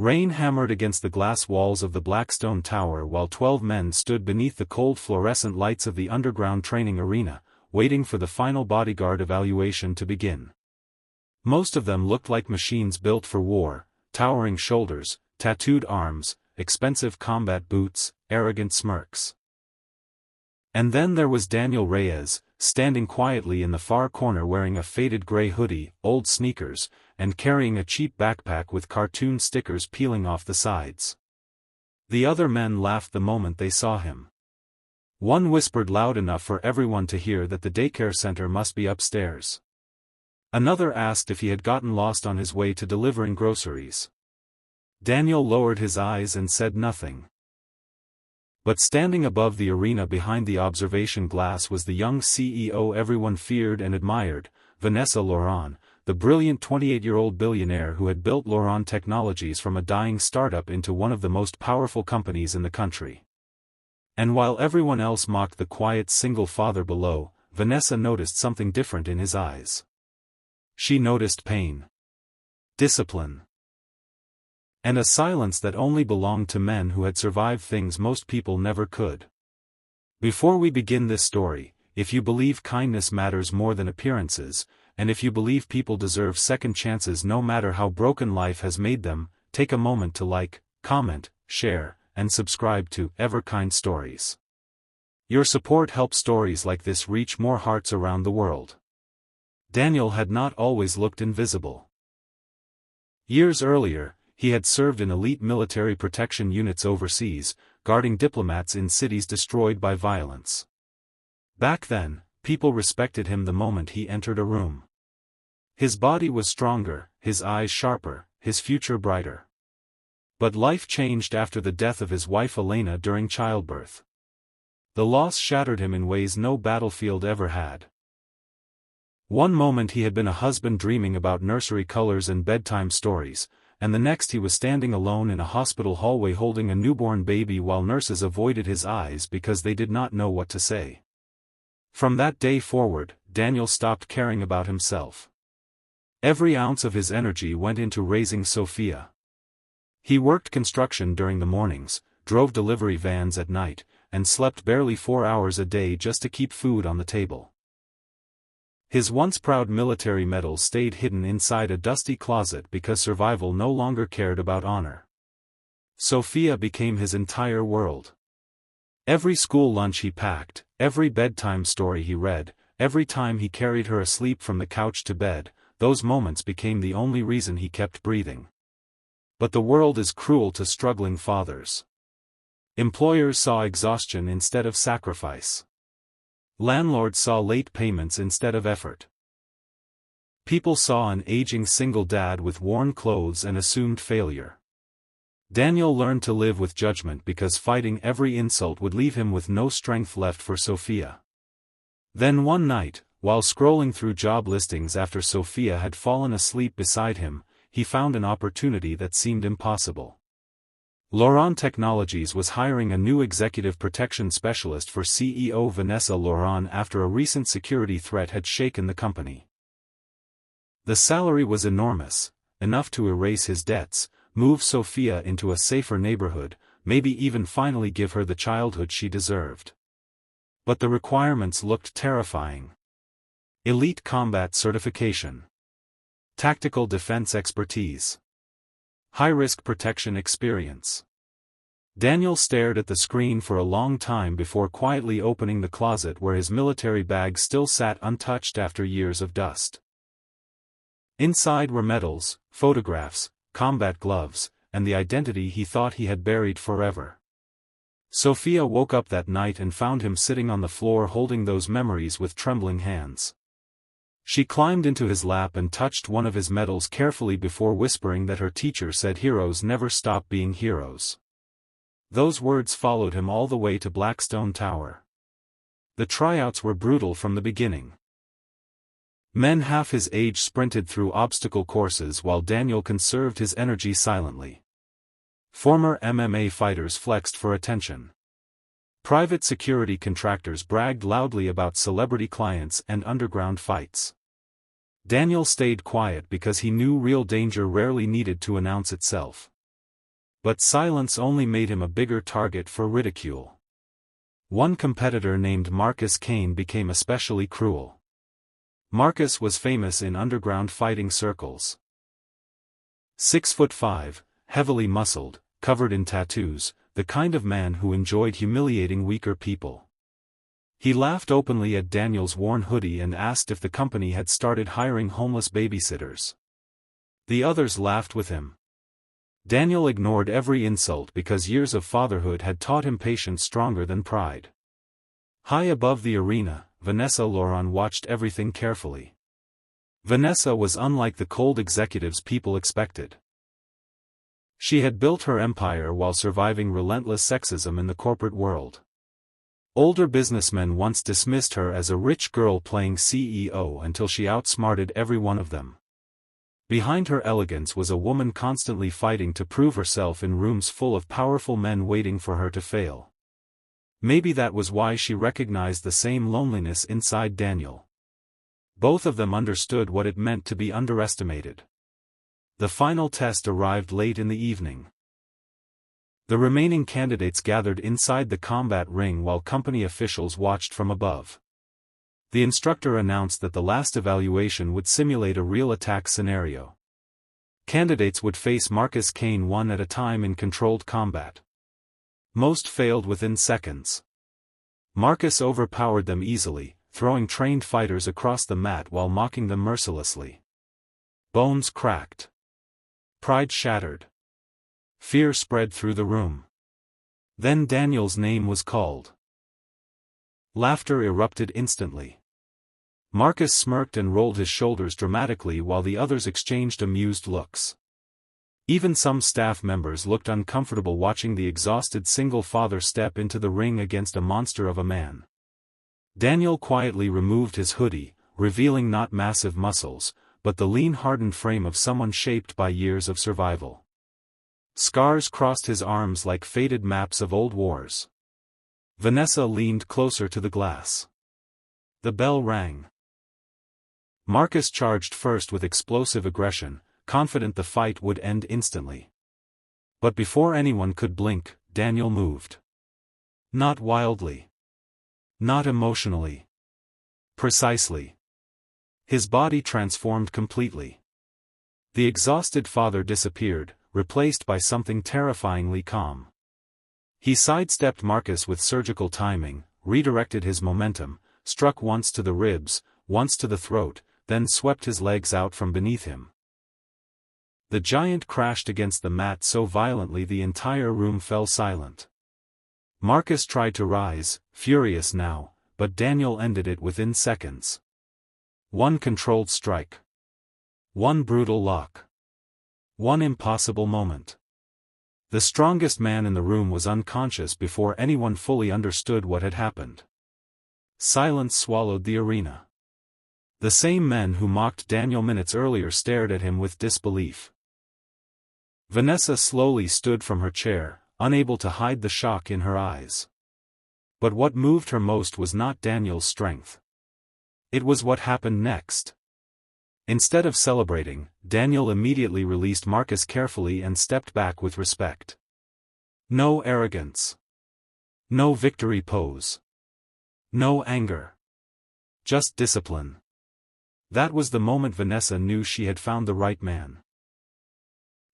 Rain hammered against the glass walls of the Blackstone Tower while 12 men stood beneath the cold fluorescent lights of the underground training arena, waiting for the final bodyguard evaluation to begin. Most of them looked like machines built for war, towering shoulders, tattooed arms, expensive combat boots, arrogant smirks. And then there was Daniel Reyes, standing quietly in the far corner wearing a faded gray hoodie, old sneakers, and carrying a cheap backpack with cartoon stickers peeling off the sides. The other men laughed the moment they saw him. One whispered loud enough for everyone to hear that the daycare center must be upstairs. Another asked if he had gotten lost on his way to delivering groceries. Daniel lowered his eyes and said nothing. But standing above the arena behind the observation glass was the young CEO everyone feared and admired, Vanessa Laurent, the brilliant 28-year-old billionaire who had built Laurent Technologies from a dying startup into one of the most powerful companies in the country. And while everyone else mocked the quiet single father below, Vanessa noticed something different in his eyes. She noticed pain, discipline, and a silence that only belonged to men who had survived things most people never could. Before we begin this story, if you believe kindness matters more than appearances, and if you believe people deserve second chances no matter how broken life has made them, take a moment to like, comment, share, and subscribe to EverKind Stories. Your support helps stories like this reach more hearts around the world. Daniel had not always looked invisible. Years earlier, he had served in elite military protection units overseas, guarding diplomats in cities destroyed by violence. Back then, people respected him the moment he entered a room. His body was stronger, his eyes sharper, his future brighter. But life changed after the death of his wife Elena during childbirth. The loss shattered him in ways no battlefield ever had. One moment he had been a husband dreaming about nursery colors and bedtime stories, and the next he was standing alone in a hospital hallway holding a newborn baby while nurses avoided his eyes because they did not know what to say. From that day forward, Daniel stopped caring about himself. Every ounce of his energy went into raising Sophia. He worked construction during the mornings, drove delivery vans at night, and slept barely 4 hours a day just to keep food on the table. His once proud military medals stayed hidden inside a dusty closet because survival no longer cared about honor. Sophia became his entire world. Every school lunch he packed, every bedtime story he read, every time he carried her asleep from the couch to bed, those moments became the only reason he kept breathing. But the world is cruel to struggling fathers. Employers saw exhaustion instead of sacrifice. Landlords saw late payments instead of effort. People saw an aging single dad with worn clothes and assumed failure. Daniel learned to live with judgment because fighting every insult would leave him with no strength left for Sophia. Then one night, while scrolling through job listings after Sophia had fallen asleep beside him, he found an opportunity that seemed impossible. Laurent Technologies was hiring a new executive protection specialist for CEO Vanessa Laurent after a recent security threat had shaken the company. The salary was enormous, enough to erase his debts, move Sophia into a safer neighborhood, maybe even finally give her the childhood she deserved. But the requirements looked terrifying. Elite combat certification. Tactical defense expertise. High-risk protection experience. Daniel stared at the screen for a long time before quietly opening the closet where his military bag still sat untouched after years of dust. Inside were medals, photographs, combat gloves, and the identity he thought he had buried forever. Sophia woke up that night and found him sitting on the floor holding those memories with trembling hands. She climbed into his lap and touched one of his medals carefully before whispering that her teacher said heroes never stop being heroes. Those words followed him all the way to Blackstone Tower. The tryouts were brutal from the beginning. Men half his age sprinted through obstacle courses while Daniel conserved his energy silently. Former MMA fighters flexed for attention. Private security contractors bragged loudly about celebrity clients and underground fights. Daniel stayed quiet because he knew real danger rarely needed to announce itself. But silence only made him a bigger target for ridicule. One competitor named Marcus Kane became especially cruel. Marcus was famous in underground fighting circles. 6'5", heavily muscled, covered in tattoos, the kind of man who enjoyed humiliating weaker people. He laughed openly at Daniel's worn hoodie and asked if the company had started hiring homeless babysitters. The others laughed with him. Daniel ignored every insult because years of fatherhood had taught him patience stronger than pride. High above the arena, Vanessa Loran watched everything carefully. Vanessa was unlike the cold executives people expected. She had built her empire while surviving relentless sexism in the corporate world. Older businessmen once dismissed her as a rich girl playing CEO until she outsmarted every one of them. Behind her elegance was a woman constantly fighting to prove herself in rooms full of powerful men waiting for her to fail. Maybe that was why she recognized the same loneliness inside Daniel. Both of them understood what it meant to be underestimated. The final test arrived late in the evening. The remaining candidates gathered inside the combat ring while company officials watched from above. The instructor announced that the last evaluation would simulate a real attack scenario. Candidates would face Marcus Kane one at a time in controlled combat. Most failed within seconds. Marcus overpowered them easily, throwing trained fighters across the mat while mocking them mercilessly. Bones cracked. Pride shattered. Fear spread through the room. Then Daniel's name was called. Laughter erupted instantly. Marcus smirked and rolled his shoulders dramatically while the others exchanged amused looks. Even some staff members looked uncomfortable watching the exhausted single father step into the ring against a monster of a man. Daniel quietly removed his hoodie, revealing not massive muscles, but the lean hardened frame of someone shaped by years of survival. Scars crossed his arms like faded maps of old wars. Vanessa leaned closer to the glass. The bell rang. Marcus charged first with explosive aggression, confident the fight would end instantly. But before anyone could blink, Daniel moved. Not wildly. Not emotionally. Precisely. His body transformed completely. The exhausted father disappeared, replaced by something terrifyingly calm. He sidestepped Marcus with surgical timing, redirected his momentum, struck once to the ribs, once to the throat, then swept his legs out from beneath him. The giant crashed against the mat so violently the entire room fell silent. Marcus tried to rise, furious now, but Daniel ended it within seconds. One controlled strike. One brutal lock. One impossible moment. The strongest man in the room was unconscious before anyone fully understood what had happened. Silence swallowed the arena. The same men who mocked Daniel minutes earlier stared at him with disbelief. Vanessa slowly stood from her chair, unable to hide the shock in her eyes. But what moved her most was not Daniel's strength. It was what happened next. Instead of celebrating, Daniel immediately released Marcus carefully and stepped back with respect. No arrogance. No victory pose. No anger. Just discipline. That was the moment Vanessa knew she had found the right man.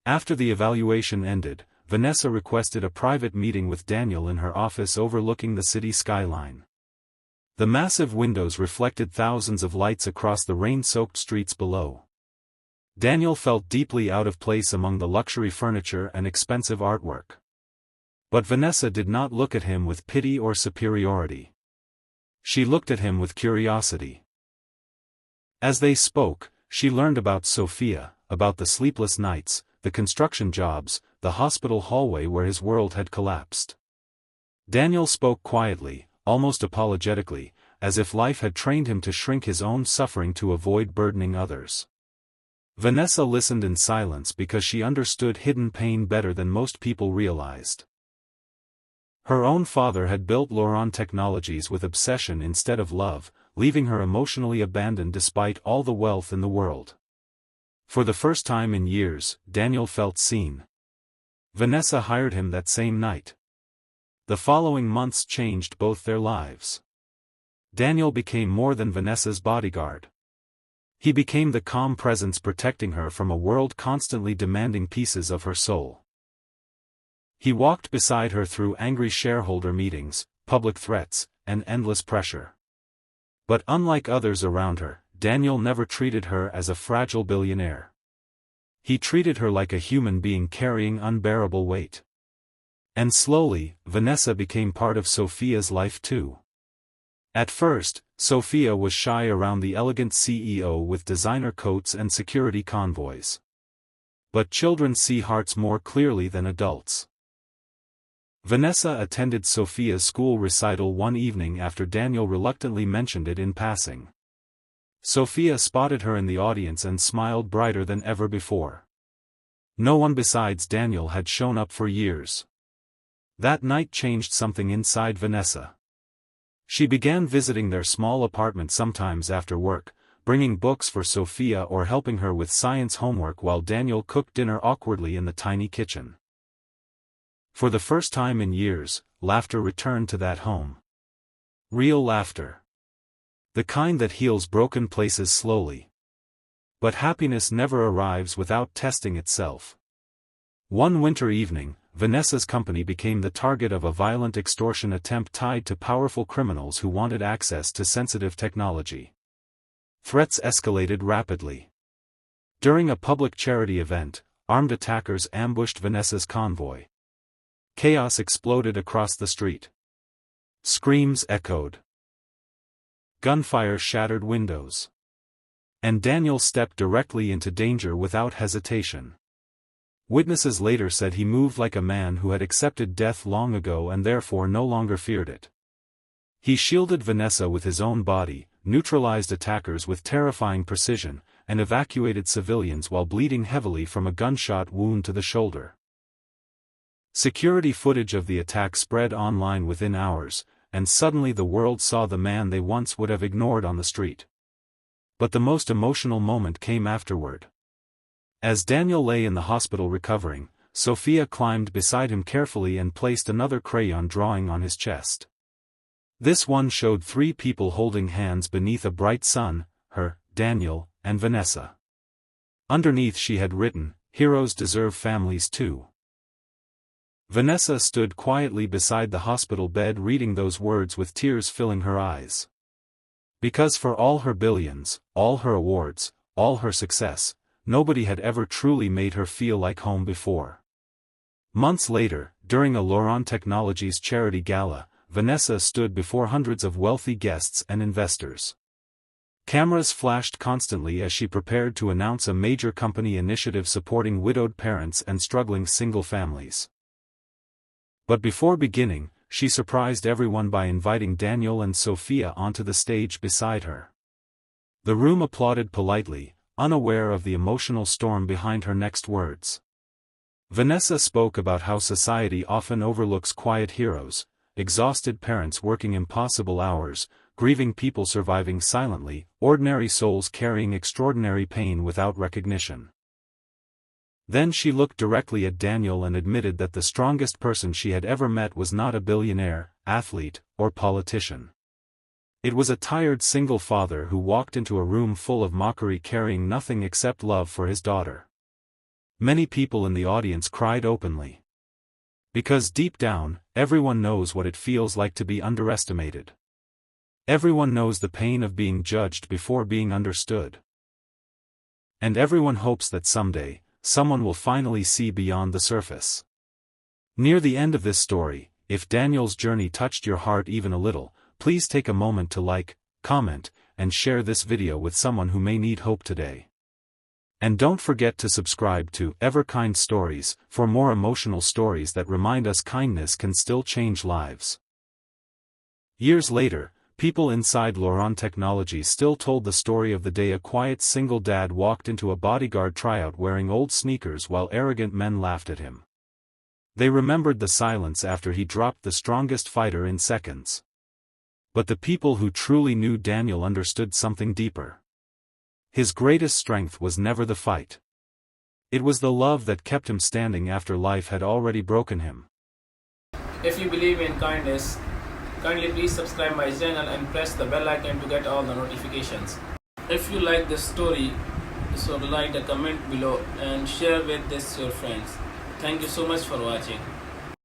After the evaluation ended, Vanessa requested a private meeting with Daniel in her office overlooking the city skyline. The massive windows reflected thousands of lights across the rain-soaked streets below. Daniel felt deeply out of place among the luxury furniture and expensive artwork. But Vanessa did not look at him with pity or superiority. She looked at him with curiosity. As they spoke, she learned about Sophia, about the sleepless nights, the construction jobs, the hospital hallway where his world had collapsed. Daniel spoke quietly, almost apologetically, as if life had trained him to shrink his own suffering to avoid burdening others. Vanessa listened in silence because she understood hidden pain better than most people realized. Her own father had built Loran Technologies with obsession instead of love, leaving her emotionally abandoned despite all the wealth in the world. For the first time in years, Daniel felt seen. Vanessa hired him that same night. The following months changed both their lives. Daniel became more than Vanessa's bodyguard. He became the calm presence protecting her from a world constantly demanding pieces of her soul. He walked beside her through angry shareholder meetings, public threats, and endless pressure. But unlike others around her, Daniel never treated her as a fragile billionaire. He treated her like a human being carrying unbearable weight. And slowly, Vanessa became part of Sophia's life too. At first, Sophia was shy around the elegant CEO with designer coats and security convoys. But children see hearts more clearly than adults. Vanessa attended Sophia's school recital one evening after Daniel reluctantly mentioned it in passing. Sophia spotted her in the audience and smiled brighter than ever before. No one besides Daniel had shown up for years. That night changed something inside Vanessa. She began visiting their small apartment sometimes after work, bringing books for Sophia or helping her with science homework while Daniel cooked dinner awkwardly in the tiny kitchen. For the first time in years, laughter returned to that home. Real laughter. The kind that heals broken places slowly. But happiness never arrives without testing itself. One winter evening, Vanessa's company became the target of a violent extortion attempt tied to powerful criminals who wanted access to sensitive technology. Threats escalated rapidly. During a public charity event, armed attackers ambushed Vanessa's convoy. Chaos exploded across the street. Screams echoed. Gunfire shattered windows. And Daniel stepped directly into danger without hesitation. Witnesses later said he moved like a man who had accepted death long ago and therefore no longer feared it. He shielded Vanessa with his own body, neutralized attackers with terrifying precision, and evacuated civilians while bleeding heavily from a gunshot wound to the shoulder. Security footage of the attack spread online within hours, and suddenly the world saw the man they once would have ignored on the street. But the most emotional moment came afterward. As Daniel lay in the hospital recovering, Sophia climbed beside him carefully and placed another crayon drawing on his chest. This one showed 3 people holding hands beneath a bright sun, her, Daniel, and Vanessa. Underneath she had written, "Heroes deserve families too." Vanessa stood quietly beside the hospital bed reading those words with tears filling her eyes. Because for all her billions, all her awards, all her success, nobody had ever truly made her feel like home before. Months later, during a L'Oréal Technologies charity gala, Vanessa stood before hundreds of wealthy guests and investors. Cameras flashed constantly as she prepared to announce a major company initiative supporting widowed parents and struggling single families. But before beginning, she surprised everyone by inviting Daniel and Sophia onto the stage beside her. The room applauded politely, unaware of the emotional storm behind her next words. Vanessa spoke about how society often overlooks quiet heroes, exhausted parents working impossible hours, grieving people surviving silently, ordinary souls carrying extraordinary pain without recognition. Then she looked directly at Daniel and admitted that the strongest person she had ever met was not a billionaire, athlete, or politician. It was a tired single father who walked into a room full of mockery carrying nothing except love for his daughter. Many people in the audience cried openly. Because deep down, everyone knows what it feels like to be underestimated. Everyone knows the pain of being judged before being understood. And everyone hopes that someday, someone will finally see beyond the surface. Near the end of this story, if Daniel's journey touched your heart even a little, please take a moment to like, comment, and share this video with someone who may need hope today. And don't forget to subscribe to EverKind Stories for more emotional stories that remind us kindness can still change lives. Years later, people inside L'Oréal Technologies still told the story of the day a quiet single dad walked into a Bodyguard Tryout wearing old sneakers while arrogant men laughed at him. They remembered the silence after he dropped the strongest fighter in seconds. But the people who truly knew Daniel understood something deeper. His greatest strength was never the fight. It was the love that kept him standing after life had already broken him. If you believe in kindness, kindly please subscribe my channel and press the bell icon to get all the notifications. If you like this story, so write a comment below and share with this your friends. Thank you so much for watching.